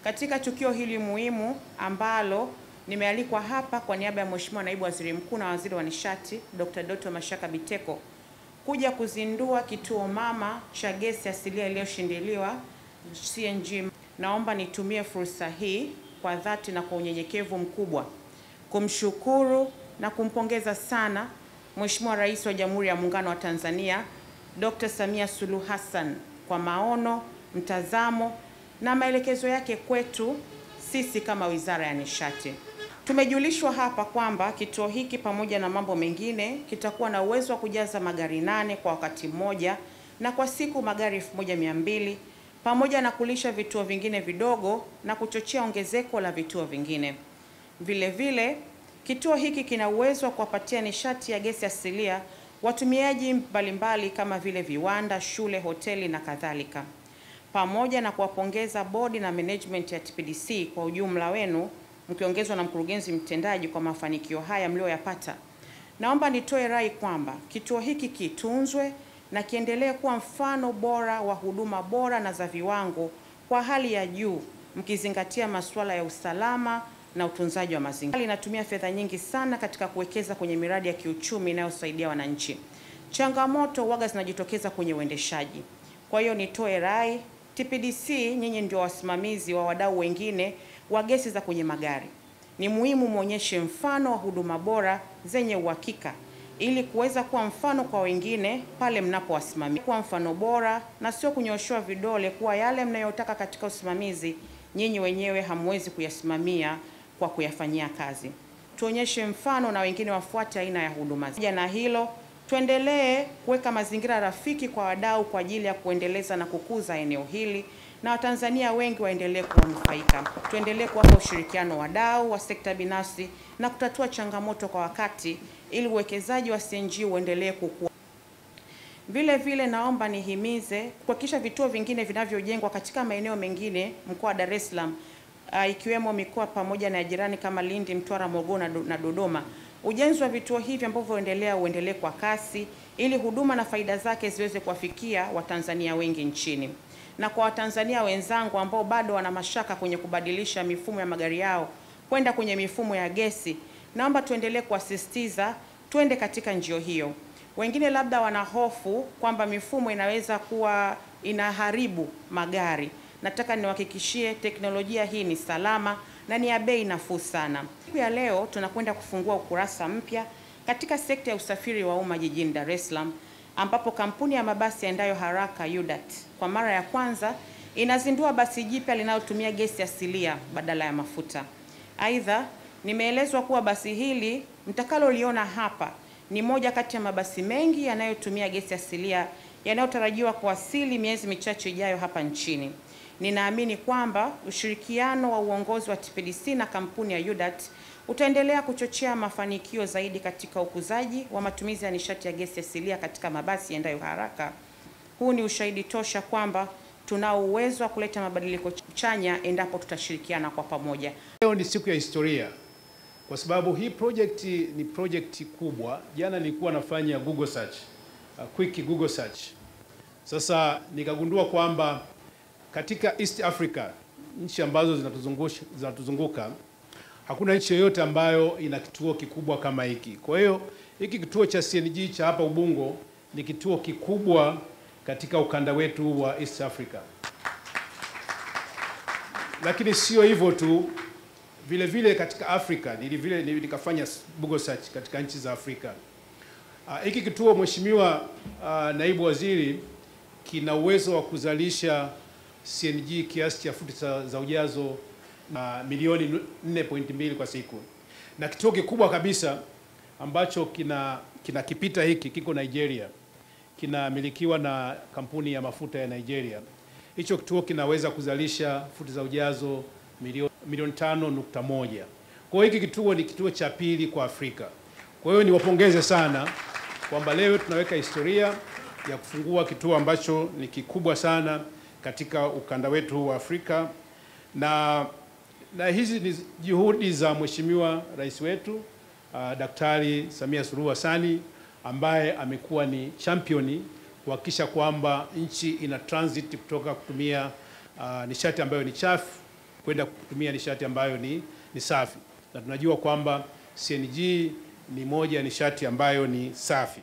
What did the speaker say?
Katika tukio hili muhimu ambalo nimealikwa hapa kwa niaba ya Mheshimiwa Naibu Waziri Mkuu na Waziri wa Nishati Dr. Doto Mashaka Biteko kuja kuzindua kituo mama cha gesi asilia iliyoshindiliwa CNG, naomba nitumie fursa hii kwa dhati na kwa unyenyekevu mkubwa kumshukuru na kumpongeza sana Mheshimiwa Rais wa Jamhuri ya Muungano wa Tanzania Dr. Samia Suluhu Hassan kwa maono, mtazamo na maelekezo yake kwetu sisi kama Wizara ya Nishati. Tumejulishwa hapa kwamba kituo hiki pamoja na mambo mengine kitakuwa na uwezo wa kujaza magari 8 kwa wakati mmoja na kwa siku magari 1200 pamoja na kulisha vituo vingine vidogo na kuchochea ongezeko la vituo vingine. Vile vile, kituo hiki kina uwezo wa kuwapatia nishati ya gesi asilia watumiaji mbalimbali kama vile viwanda, shule, hoteli na kadhalika. Pamoja na kuwapongeza bodi na management ya TPDC kwa ujumla wenu mkiongezwa na mkurugenzi mtendaji kwa mafanikio haya mlioyapata, naomba nitoe rai kwamba kituo hiki kitunzwe na kiendelee kuwa mfano bora wa huduma bora na za viwango kwa hali ya juu, mkizingatia masuala ya usalama na utunzaji wa mazingira. Inatumia fedha nyingi sana katika kuwekeza kwenye miradi ya kiuchumi inayosaidia wananchi. Changamoto waga zinajitokeza kwenye uendeshaji. Kwa hiyo nitoe rai, TPDC nyinyi ndio wasimamizi wa wadau wengine wa gesi za kwenye magari. Ni muhimu muonyeshe mfano wa huduma bora zenye uhakika ili kuweza kuwa mfano kwa wengine pale mnapowasimamia. Kuwa mfano bora na sio kunyoshewa vidole kuwa yale mnayotaka katika usimamizi nyinyi wenyewe hamwezi kuyasimamia kwa kuyafanyia kazi. Tuonyeshe mfano na wengine wafuate aina ya huduma. Na hilo, tuendelee kuweka mazingira rafiki kwa wadau kwa ajili ya kuendeleza na kukuza eneo hili na Watanzania wengi waendelee kunufaika. Tuendelee kuwapa ushirikiano wadau wa sekta binafsi na kutatua changamoto kwa wakati ili uwekezaji wa CNG uendelee kukua. Vile vile naomba nihimize kuhakikisha vituo vingine vinavyojengwa katika maeneo mengine mkoa wa Dar es Salaam ikiwemo mikoa pamoja na jirani kama Lindi, Mtwara, Morogoro na Dodoma. Ujenzi wa vituo hivi ambavyo uendelee kwa kasi ili huduma na faida zake ziweze kuwafikia Watanzania wengi nchini. Na kwa Watanzania wenzangu ambao bado wana mashaka kwenye kubadilisha mifumo ya magari yao kwenda kwenye mifumo ya gesi, naomba tuendelee kuasisitiza twende katika njia hiyo. Wengine labda wana hofu kwamba mifumo inaweza kuwa inaharibu magari. Nataka niwahakikishie teknolojia hii ni salama na ni ya bei nafuu sana. Siku ya leo tunakwenda kufungua ukurasa mpya katika sekta ya usafiri wa umma jijini Dar es Salaam, ambapo kampuni ya mabasi yaendayo haraka UDAT kwa mara ya kwanza inazindua basi jipya linalotumia gesi asilia badala ya mafuta. Aidha, nimeelezwa kuwa basi hili mtakaloliona hapa ni moja kati ya mabasi mengi yanayotumia gesi asilia yanayotarajiwa kuwasili miezi michache ijayo hapa nchini. Ninaamini kwamba ushirikiano wa uongozi wa TPDC na kampuni ya UDAT utaendelea kuchochea mafanikio zaidi katika ukuzaji wa matumizi ya nishati ya gesi asilia katika mabasi yaendayo haraka. Huu ni ushahidi tosha kwamba tunao uwezo wa kuleta mabadiliko chanya endapo tutashirikiana kwa pamoja. Leo ni siku ya historia kwa sababu hii project ni project kubwa. Jana nilikuwa nafanya Google search, quick Google search. Sasa nikagundua kwamba katika East Africa, nchi ambazo zinatuzunguka, hakuna nchi yoyote ambayo ina kituo kikubwa kama hiki. Kwa hiyo hiki kituo cha CNG cha hapa Ubungo ni kituo kikubwa katika ukanda wetu wa East Africa. Lakini sio hivyo tu, vile vile katika Afrika nikafanya Google search katika nchi za Afrika. Hiki kituo Mheshimiwa Naibu Waziri kina uwezo wa kuzalisha CNG kiasi cha futi za ujazo milioni 4.2 kwa siku. Na kituo kikubwa kabisa ambacho kinakipita hiki kiko Nigeria. Kinamilikiwa na kampuni ya mafuta ya Nigeria. Hicho kituo kinaweza kuzalisha futi za ujazo milioni 5.1. Kwa hiyo hiki kituo ni kituo cha pili kwa Afrika. Kwa hiyo niwapongeze sana kwamba leo tunaweka historia ya kufungua kituo ambacho ni kikubwa sana katika ukanda wetu wa Afrika, na hizi ni juhudi za Mheshimiwa Rais wetu Daktari Samia Suluhu Hassan ambaye amekuwa ni championi kuhakikisha kwamba nchi ina transit kutoka kutumia nishati ambayo ni chafu kwenda kutumia nishati ambayo ni safi, na tunajua kwamba CNG ni moja ya nishati ambayo ni safi.